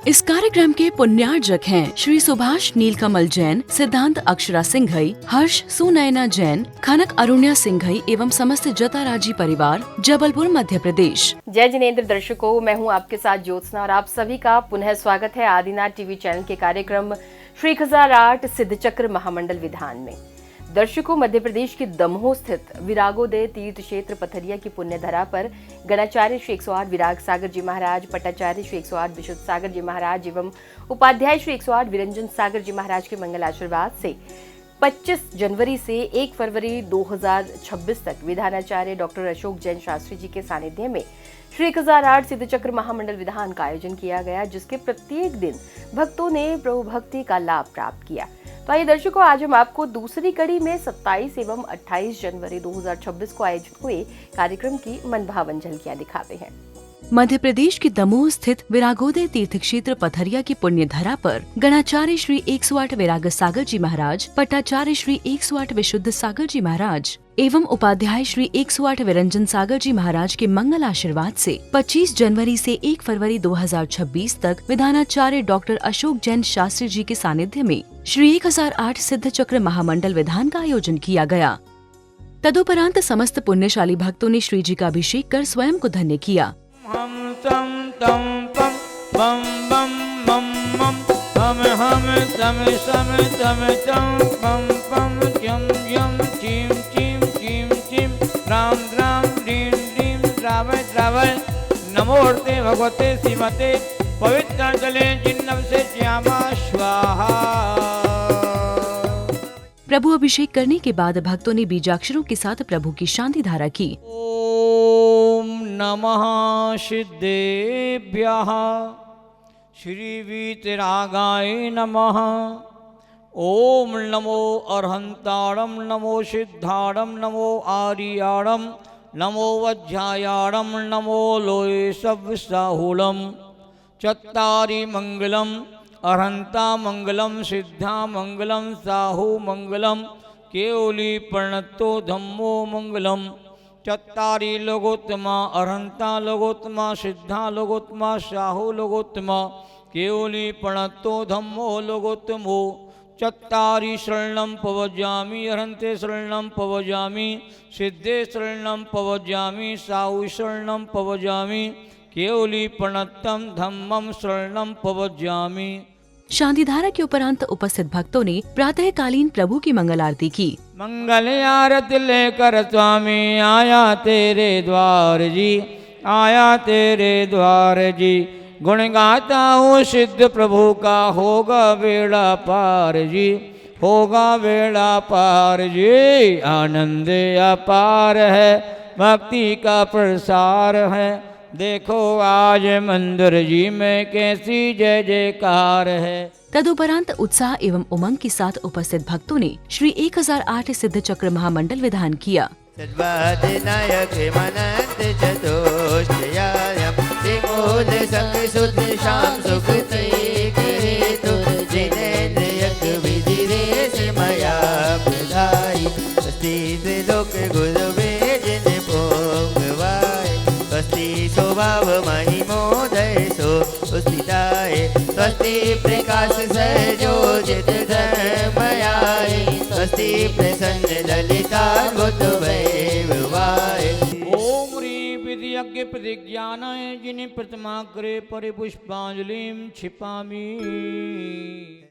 इस कार्यक्रम के पुण्यार्जक हैं श्री सुभाष नीलकमल जैन, सिद्धांत अक्षरा सिंघई, हर्ष सुनयना जैन, खनक अरुण्या सिंघई एवं समस्त जताराजी परिवार, जबलपुर, मध्य प्रदेश। जय जिनेंद्र दर्शकों, मैं हूं आपके साथ ज्योत्सना और आप सभी का पुनः स्वागत है आदिनाथ टीवी चैनल के कार्यक्रम श्री 1008 सिद्धचक्र महामंडल विधान में। दर्शकों, मध्य प्रदेश के दमोह स्थित विरागोदय तीर्थ क्षेत्र पथरिया की पुण्य धरा पर गणाचार्य श्री 108 विराग सागर जी महाराज, पटाचार्य श्री 108 विशुद्ध सागर जी महाराज एवं उपाध्याय श्री 108 विरंजन सागर जी महाराज के मंगल आशीर्वाद से 25 जनवरी से 1 फरवरी 2026 तक विधानाचार्य डॉक्टर अशोक जैन शास्त्री जी के सानिध्य में श्री 1008 सिद्धचक्र महामंडल विधान का आयोजन किया गया, जिसके प्रत्येक दिन भक्तों ने प्रभु भक्ति का लाभ प्राप्त किया। तो आइए दर्शकों, आज हम आपको दूसरी कड़ी में 27 एवं 28 जनवरी 2026 को आयोजित हुए कार्यक्रम की मनभावन झलकियां दिखाते हैं। मध्य प्रदेश के दमोह स्थित विरागोदय तीर्थ क्षेत्र पथरिया की पुण्य धरा पर गणाचार्य श्री 108 विराग सागर जी महाराज, पटाचार्य श्री 108 विशुद्ध सागर जी महाराज एवं उपाध्याय श्री 108 विरंजन सागर जी महाराज के मंगल आशीर्वाद से 25 जनवरी से 1 फरवरी 2026 तक विधानाचार्य डॉक्टर अशोक जैन शास्त्री जी के सानिध्य में श्री 1008 सिद्धचक्र महामंडल विधान का आयोजन किया गया। तदुपरांत समस्त पुण्यशाली भक्तों ने श्री जी का अभिषेक कर स्वयं को धन्य किया। हम तम तम पम बम बम बम बम हम तम सम तम तम पम पम यम यम चीम चीम चीम चीम राम राम रीम रीम रावय रावय नमोर्ते भगवते श्रीमते पवित्र जले जिन्नम से श्यामा स्वाहा। प्रभु अभिषेक करने के बाद भक्तों ने बीजाक्षरों के साथ प्रभु की शांति धारा की। ओम नमः सिद्धेभ्यः श्री वीतरागाय नमः। ओम नमो अर्हंतारम नमो सिद्धारम नमो आर्यारम नमो वज्रायारम नमो लोये सव्साहुलम। चत्तारि मंगलम अर्हंता मंगलम सिद्धा मंगलम साहु मंगलम केवली प्रणतो धम्मो मंगलम। चत्तारि लोगोत्तमा अर्हंता लोगोत्तमा सिद्धा लोगोत्तमा साहु लोगोत्तमा केवली प्रणतो धम्मो लोगोत्तमो। चत्तारि शरणं पवजामि अर्हन्ते शरणं पवजामि सिद्धे शरणं पवजामि साहु शरणं पवजामि केवली प्रणतम धम्मम शरणं पवजामि। शांति धारा के उपरांत उपस्थित भक्तों ने प्रातःकालीन प्रभु की मंगल आरती की। मंगल आरती लेकर स्वामी आया तेरे द्वार जी, आया तेरे द्वार जी। गुण गाता हूँ सिद्ध प्रभु का, होगा बेड़ा पार जी, होगा बेड़ा पार जी। आनंद अपार है भक्ति का प्रसार है, देखो आज मंदिर जी में कैसी जय जयकार है। तदुपरांत उत्साह एवं उमंग के साथ उपस्थित भक्तों ने श्री 1008 सिद्धचक्र महामंडल विधान किया। स्वभाव महिमोदय सुस्थिताय स्वस्ति प्रकाश सजोजित धर्मयाय स्वस्ति प्रसन्न ललिता गुत वैभवाय। ओम ह्रीं विधियज्ञ प्रतिज्ञानाय जिनि प्रतिमा करे परिपुष्पांजलिं क्षिपामि।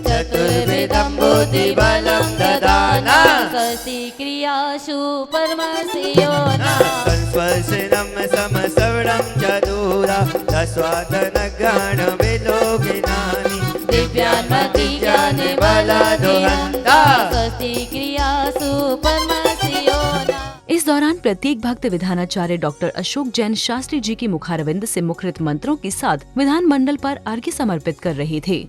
चतुर्विधं बुद्धिबलं ददाना स्वस्ति क्रियासु परमस्य योना संस्पर्शनं समसवणं चतुरा दस्वादनगण विलोकिनानि दिव्यान्मति ज्ञान बलादोहन्ता स्वस्ति क्रियासु परमस्य योना। इस दौरान प्रत्येक भक्त विधानाचार्य डॉक्टर अशोक जैन शास्त्री जी के मुखारविंद से मुखरित मंत्रों के साथ विधान मंडल पर अर्घ्य समर्पित कर रहे थे।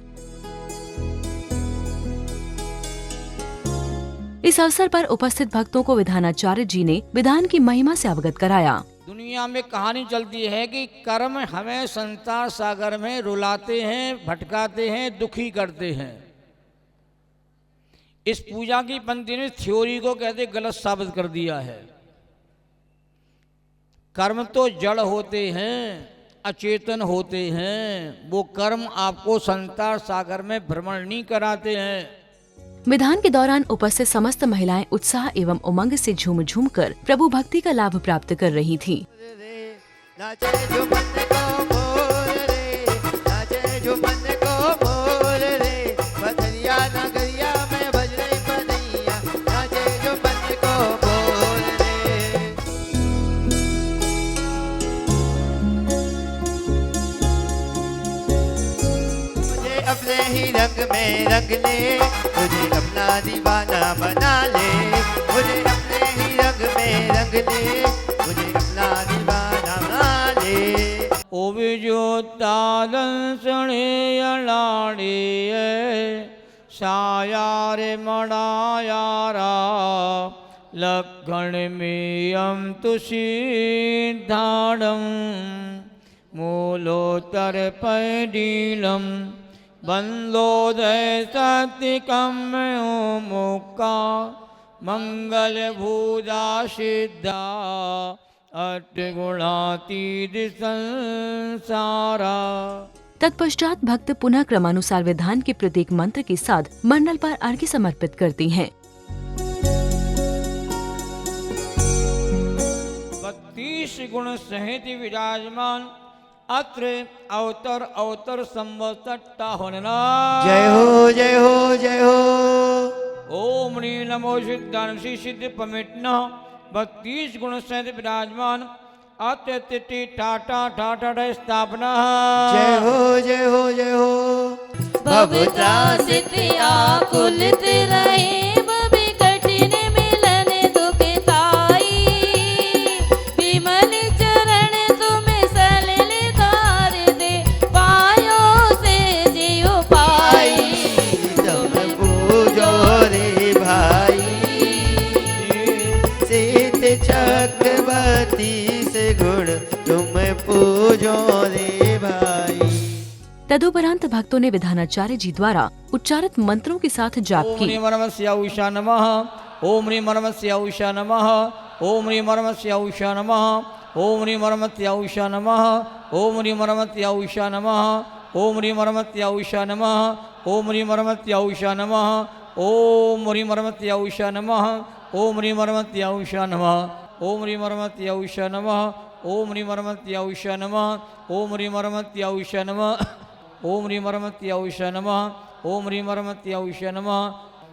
इस अवसर पर उपस्थित भक्तों को विधानाचार्य जी ने विधान की महिमा से अवगत कराया। दुनिया में कहानी चलती है कि कर्म हमें संसार सागर में रुलाते हैं, भटकाते हैं, दुखी करते हैं। इस पूजा की पंक्ति ने थ्योरी को कहते गलत साबित कर दिया है। कर्म तो जड़ होते हैं, अचेतन होते हैं, वो कर्म आपको संसार सागर में भ्रमण नहीं कराते हैं। विधान के दौरान उपस्थित समस्त महिलाएं उत्साह एवं उमंग से झूम झूम कर प्रभु भक्ति का लाभ प्राप्त कर रही थीं। नाचे जो मन को मोर रे, नाचे जो मन को मोर रे, पथरिया नगरिया में बज रही पनैया, नाचे जो मन को मोर रे। मुझे अपने ही रंग में रंग ले, मुझे अपना दीवाना बना ले, मुझे अपने ही रंग में रंग ले, मुझे अपना दीवाना बना ले। ओ विजो तालन सणे अलाड़ी साया रे मड़ायारा लखण में अम तुषी धाड़म मूलोतर पैडीलम बंदोदय सत्यकम मुक्का मंगल भूजा सिद्धा अष्टगुणातीत संसारा। तत्पश्चात भक्त पुनः क्रमानुसार विधान के प्रत्येक मंत्र के साथ मंडल पर अर्घ्य समर्पित करती हैं। 32 गुण सहित विराजमान अत्र अवतर अवतर संवत्सट्टा होना। जय हो जय हो जय हो। ओम ह्री नमो सिद्धांसी सिद्ध पमिटना 32 गुण सहित विराजमान अत्यति टाटा टाटा स्थापना। जय हो जय हो जय हो। भवत्रासित आकुलित रहे भवि कठिन मिलन दुखताई, विमल चरण तुम सलिल धार दे पायो से जियो पाई। तुम पूजो रे भाई, सिद्ध चक्रवर्ती से गुण तुम पूजो रे भाई। तदुपरांत भक्तों ने विधानाचार्य जी द्वारा उच्चारित मंत्रों के साथ जाप ओम की। ह्रीं मर्मस्य उषा नमः। ओम ह्रीं मर्मस्य उषा नमः। ओम ह्रीं मर्मस्य उषा नमः। ओम ह्रीं मर्मस्य उषा नमः। ओम ह्रीं मर्मस्य उषा नमः। ओम ह्रीं मर्मस्य उषा नमः। ओम ह्रीं मर्मस्य उषा नमः। ओम ह्रीं मर्मस्य उषा नमः। ओम ह्रीं मर्मस्य उषा नमः। ओम ह्रीं मर्मस्य उषा नमः। ओम ह्रीं मर्मस्य उषा नमः। ओम ह्रीं मर्मस्य उषा नमः। ओम ह्रीं मर्मस्य उषा नमः। ओम ह्रीं मर्मस्य उषा नमः।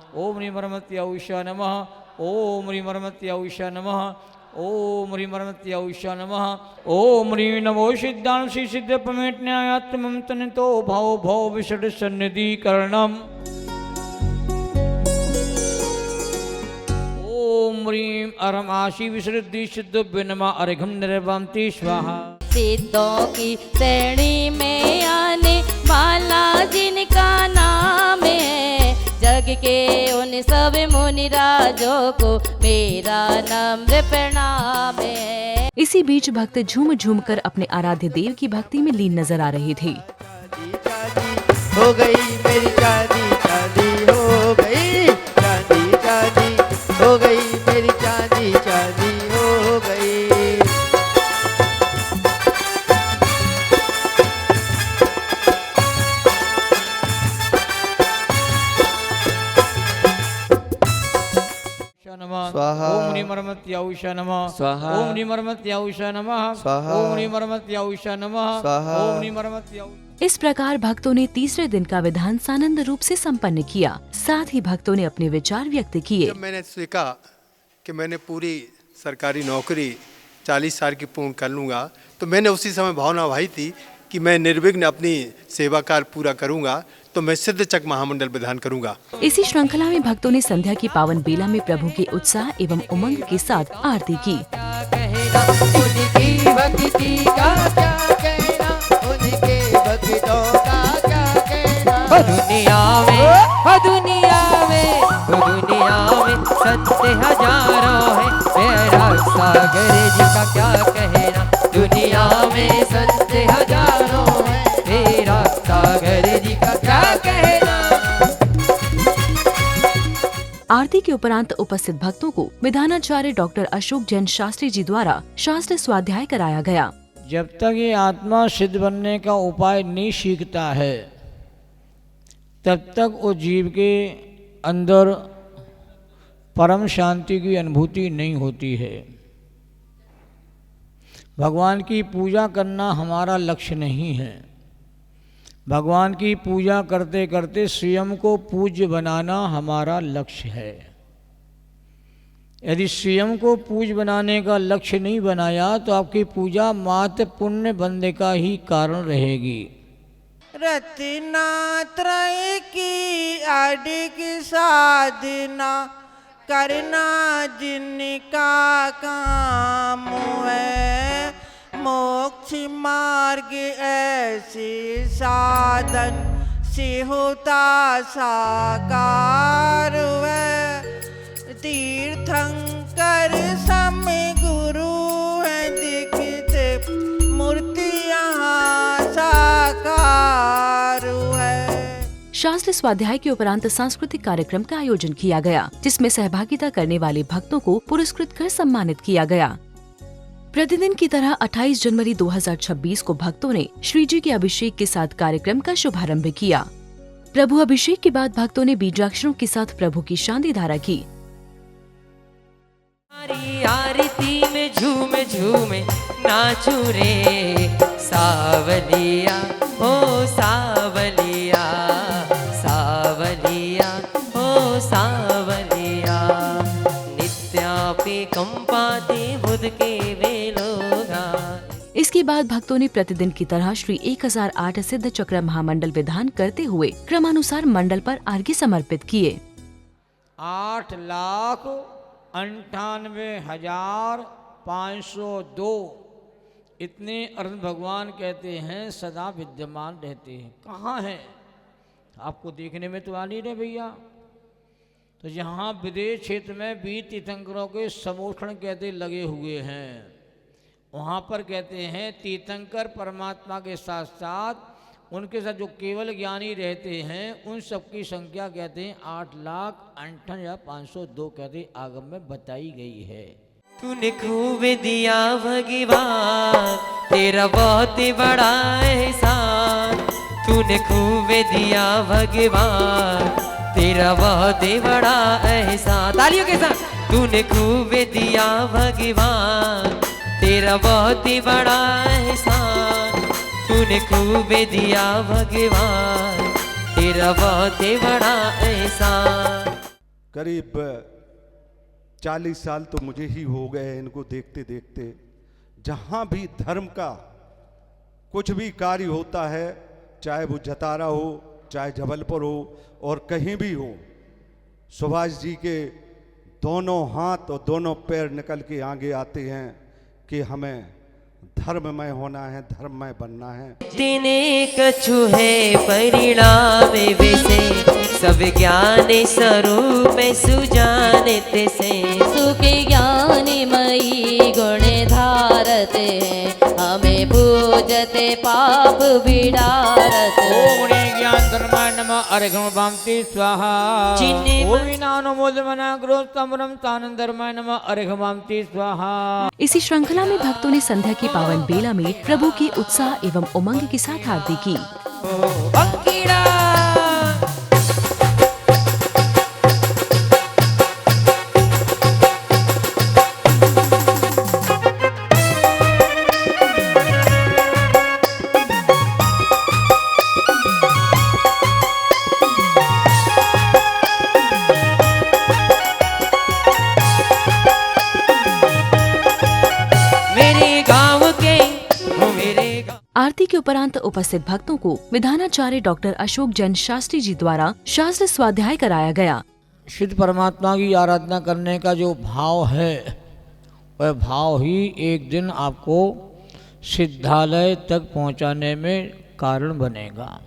ओम ह्रीं मर्मस्य उषा नमः। ओम ह्रीं मर्मस्य उषा नमः। ओम ह्रीं मर्मस्य उषा नमः। ओम ह्रीं नमो सिद्धांसी सिद्ध पमेट्न्यायात्मं तनितो भव भव विषड सन्निधिकरणम्। ओम ह्रीं अरमाशी विसृद्धि सिद्ध विनमा अर्घम निर्वंती स्वाहा। सिद्धों की श्रेणी में आने वाला जिनका नाम है, जग के उन सब मुनि राजों को मेरा नम्र प्रणाम है। इसी बीच भक्त झूम झूम कर अपने आराध्य देव की भक्ति में लीन नजर आ रहे थे। हो गई मेरी शादी शादी हो गई, शादी शादी हो गई मेरी शादी शादी हो गई। स्वाहा। ओम ह्रीं मर्मस्य उषा नमः। स्वाहा। ओम ह्रीं मर्मस्य उषा नमः। स्वाहा। ओम ह्रीं मर्मस्य उषा नमः। स्वाहा। ओम ह्रीं मर्मस्य। इस प्रकार भक्तों ने तीसरे दिन का विधान सानंद रूप से संपन्न किया। साथ ही भक्तों ने अपने विचार व्यक्त किए। जब मैंने सीखा कि मैंने पूरी सरकारी नौकरी 40 साल की पूर्ण कर लूँगा, तो मैंने उसी समय भावना भाई थी कि मैं निर्विघ्न अपनी सेवा कार्य पूरा करूँगा, तो मैं सिद्ध चक्र महामंडल विधान करूँगा। इसी श्रृंखला में भक्तों ने संध्या की पावन बेला में प्रभु के उत्साह एवं उमंग के साथ आरती की। उनकी भक्ति का क्या कहना, उनके भक्तों का क्या कहना। दुनिया में सत्य हजारों है, मेरा सागर जी का क्या कहना। दुनिया में सत्य हजारों है, मेरा सागर जी का क्या कहना। आरती के उपरांत उपस्थित भक्तों को विधानाचार्य डॉक्टर अशोक जैन शास्त्री जी द्वारा शास्त्र स्वाध्याय कराया गया। जब तक ये आत्मा सिद्ध बनने का उपाय नहीं सीखता है तब तक वो जीव के अंदर परम शांति की अनुभूति नहीं होती है। भगवान की पूजा करना हमारा लक्ष्य नहीं है। भगवान की पूजा करते करते स्वयं को पूज्य बनाना हमारा लक्ष्य है। यदि स्वयं को पूज्य बनाने का लक्ष्य नहीं बनाया तो आपकी पूजा मात्र पुण्य बनने का ही कारण रहेगी। रत्नात्रय की अडिग साधना करना जिनका काम है, मोक्ष मार्ग ऐसे साधन से होता साकार है। तीर्थंकर समय गुरु है, दिखते मूर्ति यहाँ साकार है। शास्त्र स्वाध्याय के उपरांत सांस्कृतिक कार्यक्रम का आयोजन किया गया, जिसमें सहभागिता करने वाले भक्तों को पुरस्कृत कर सम्मानित किया गया। प्रतिदिन की तरह 28 जनवरी 2026 को भक्तों ने श्री जी के अभिषेक के साथ कार्यक्रम का शुभारंभ किया। प्रभु अभिषेक के बाद भक्तों ने बीजाक्षरों के साथ प्रभु की शांति धारा की। आरती में झूम झूम नाचू रे सावलिया, ओ सावलिया, सावलिया, ओ सावलिया, नित्यापि कंपाते बुध के वेलोगा। इसके बाद भक्तों ने प्रतिदिन की तरह श्री 1008 सिद्ध चक्र महामंडल विधान करते हुए क्रमानुसार मंडल पर अर्घ्य समर्पित किए। 8,98,502 इतने अर्थ भगवान कहते हैं सदा विद्यमान रहते हैं। कहाँ हैं? आपको देखने में तो आ नहीं रहे भैया। तो यहाँ विदेश क्षेत्र में 20 तीर्थंकरों के समोषण कहते लगे हुए हैं। वहाँ पर कहते हैं तीर्थंकर परमात्मा के साथ साथ उनके साथ जो केवल ज्ञानी रहते हैं उन सबकी संख्या कहते हैं 8,58,502 कहते आगम में बताई गई है। तूने खूब दिया भगवान तेरा बहुत बड़ा एहसान, तूने खूब दिया भगवान तेरा बहुत बड़ा एहसान। तालियों के साथ। तूने खूब दिया भगवान तेरा बहुत बड़ा एहसान, तूने खूब दिया भगवान तेरा बहुत बड़ा एहसान। करीब 40 साल तो मुझे ही हो गए इनको देखते देखते। जहाँ भी धर्म का कुछ भी कार्य होता है, चाहे वो जतारा हो, चाहे जबलपुर हो और कहीं भी हो, सुभाष जी के दोनों हाथ और दोनों पैर निकल के आगे आते हैं कि हमें धर्ममय होना है, धर्ममय बनना है। तेने कछु है परिणाम वैसे, सब ज्ञान स्वरूप में सुजाने से। सुखी ज्ञानी मई गुण धारते हैं, हमें पूजते पाप बिडारते। ओम ज्ञान धर्माय नमः अर्घ्यं वामति स्वाहा। ओम विनानुमोदमना ग्रोस्तमरम तानं धर्माय नमः अर्घ्यं वामति स्वाहा। इसी श्रृंखला में भक्तों ने संध्या की पावन बेला में प्रभु की उत्साह एवं उमंग के साथ आरती की। अंकिड़ा आरती के उपरांत उपस्थित भक्तों को विधानाचार्य डॉक्टर अशोक जैन शास्त्री जी द्वारा शास्त्र स्वाध्याय कराया गया। सिद्ध परमात्मा की आराधना करने का जो भाव है वह भाव ही एक दिन आपको सिद्धालय तक पहुंचाने में कारण बनेगा।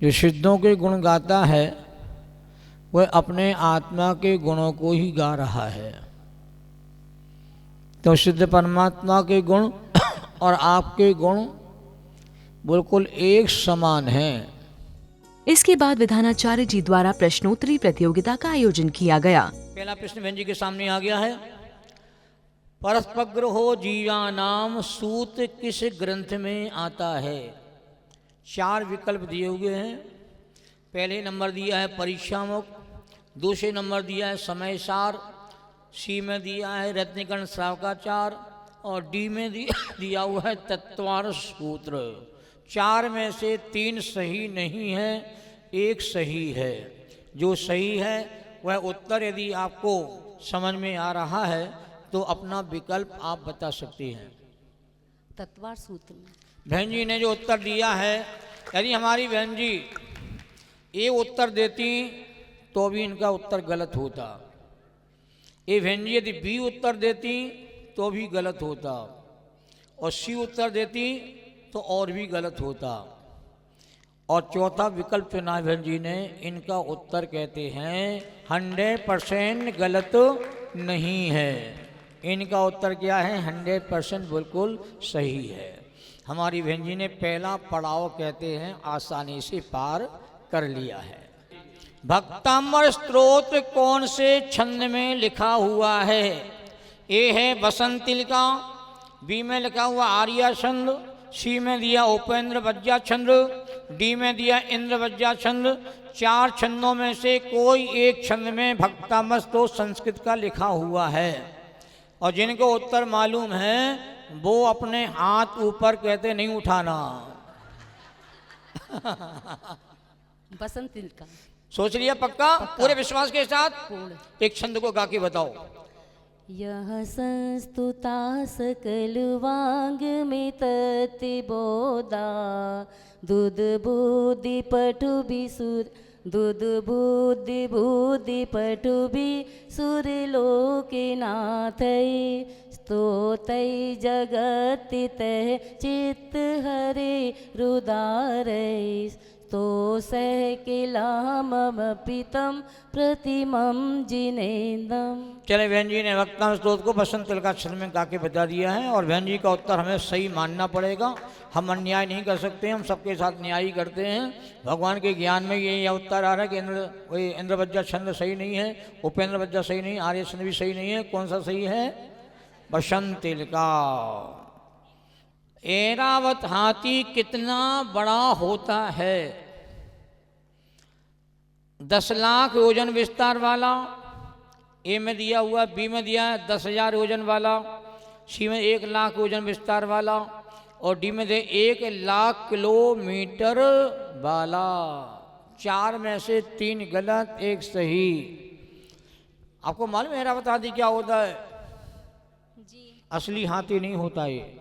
जो सिद्धों के गुण गाता है वह अपने आत्मा के गुणों को ही गा रहा है। तो सिद्ध परमात्मा के गुण और आपके गुण बिल्कुल एक समान हैं। इसके बाद विधानाचार्य जी द्वारा प्रश्नोत्तरी प्रतियोगिता का आयोजन किया गया। पहला प्रश्न बहन जी के सामने आ गया है। परस्पग्रहो जीवा नाम सूत किस ग्रंथ में आता है। 4 विकल्प दिए हुए हैं। पहले नंबर दिया है परीक्षामुख, दूसरे नंबर दिया है समय सार, सी में दिया है रत्नीकर्ण श्रावकाचार और डी में दिया हुआ है तत्वार सूत्र। 4 में से 3 सही नहीं है, 1 सही है। जो सही है वह उत्तर यदि आपको समझ में आ रहा है तो अपना विकल्प आप बता सकती हैं। तत्वार सूत्र में बहन जी ने जो उत्तर दिया है, यदि हमारी बहन जी ये उत्तर देती तो भी इनका उत्तर गलत होता। ये बहन जी यदि बी उत्तर देती तो भी गलत होता, और सी उत्तर देती तो और भी गलत होता। और चौथा विकल्प चुना बहन जी ने, इनका उत्तर कहते हैं 100% गलत नहीं है। इनका उत्तर क्या है? 100% बिल्कुल सही है। हमारी बहन जी ने पहला पड़ाव कहते हैं आसानी से पार कर लिया है। भक्तामर स्तोत्र कौन से छंद में लिखा हुआ है? ए है बसंतिल का, बी में लिखा हुआ आर्या छंद, सी में दिया उपेंद्र वज्जा छंद, डी में दिया इंद्र वज्जा छंद। 4 छंदों में से कोई एक छंद में भक्तामर स्तोत्र संस्कृत का लिखा हुआ है। और जिनको उत्तर मालूम है वो अपने हाथ ऊपर कहते नहीं उठाना। बसंतिल का सोच लिया पक्का? पूरे विश्वास के साथ एक छंद को गा के बताओ। यह संस्तुता सकल वांग में तति बोधा, दूध बुद्धि पटु बिसुर, दूध बुद्धि बुद्धि पटु भी सुर लोके नाथई, स्तोतई जगत तह चित्त हरे रुदारई, तो सह किला मम प्रीतम प्रतिमम जिनेंदम। चले बहन जी ने वक्ता स्तोत्र को बसंत तिल का छंद में गा के बता दिया है, और बहन जी का उत्तर हमें सही मानना पड़ेगा। हम अन्याय नहीं कर सकते, हम सबके साथ न्याय करते हैं। भगवान के ज्ञान में ये उत्तर आ रहा है कि इंद्र वज्जा छंद सही नहीं है, उपेंद्र वज्जा सही नहीं, आर्य छंद भी सही नहीं है। कौन सा सही है? बसंत तिल का। ऐरावत हाथी कितना बड़ा होता है? 10 लाख योजन विस्तार वाला, ए में दिया हुआ, बी में दिया है 10,000 योजन वाला, सी में 1 लाख योजन विस्तार वाला, और डी में दे 1 लाख किलोमीटर वाला। 4 में से 3 गलत, 1 सही। आपको मालूम है ऐरावत हाथी क्या होता है? असली हाथी नहीं होता, ये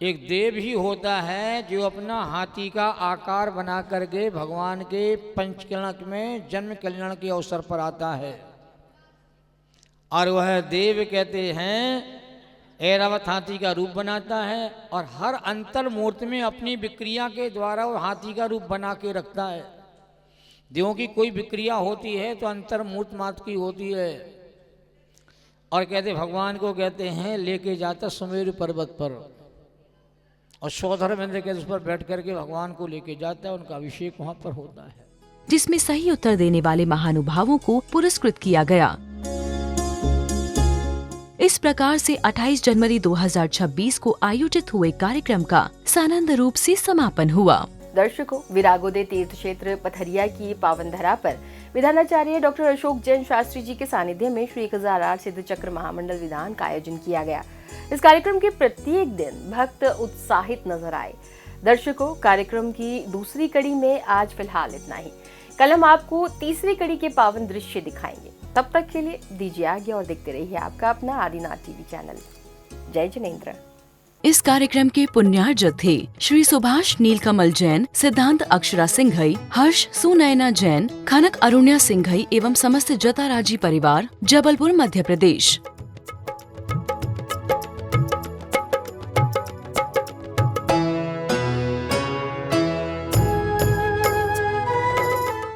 एक देव ही होता है जो अपना हाथी का आकार बना करके भगवान के पंचकल्यण में जन्म कल्याण के अवसर पर आता है। और वह देव कहते हैं ऐरावत हाथी का रूप बनाता है, और हर अंतर मूर्ति में अपनी विक्रिया के द्वारा वो हाथी का रूप बना के रखता है। देवों की कोई विक्रिया होती है तो अंतर मूर्त मात्र की होती है। और कहते भगवान को कहते हैं लेके जाता सुमेरु पर्वत पर, और सौधर्म इंद्र के उस पर बैठ करके भगवान को लेके जाता है, उनका अभिषेक वहाँ पर होता है। जिसमें सही उत्तर देने वाले महानुभावों को पुरस्कृत किया गया। इस प्रकार से 28 जनवरी 2026 को आयोजित हुए कार्यक्रम का सानंद रूप से समापन हुआ। दर्शकों, विरागोदय तीर्थ क्षेत्र पथरिया की पावन धरा पर विधानाचार्य डॉक्टर अशोक जैन शास्त्री जी के सानिध्य में श्री 1008 सिद्ध चक्र महामंडल विधान का आयोजन किया गया। इस कार्यक्रम के प्रत्येक दिन भक्त उत्साहित नजर आए। दर्शकों, कार्यक्रम की दूसरी कड़ी में आज फिलहाल इतना ही। कल हम आपको तीसरी कड़ी के पावन दृश्य दिखाएंगे। तब तक के लिए दीजिए आज्ञा और देखते रहिए आपका अपना आदिनाथ टीवी चैनल। जय जिनेंद्र। इस कार्यक्रम के पुण्यार्जक थे श्री सुभाष नीलकमल जैन, सिद्धांत अक्षरा सिंघई, हर्ष सुनयना जैन, खनक अरुण्या सिंघई एवं समस्त जताराजी परिवार, जबलपुर, मध्य प्रदेश।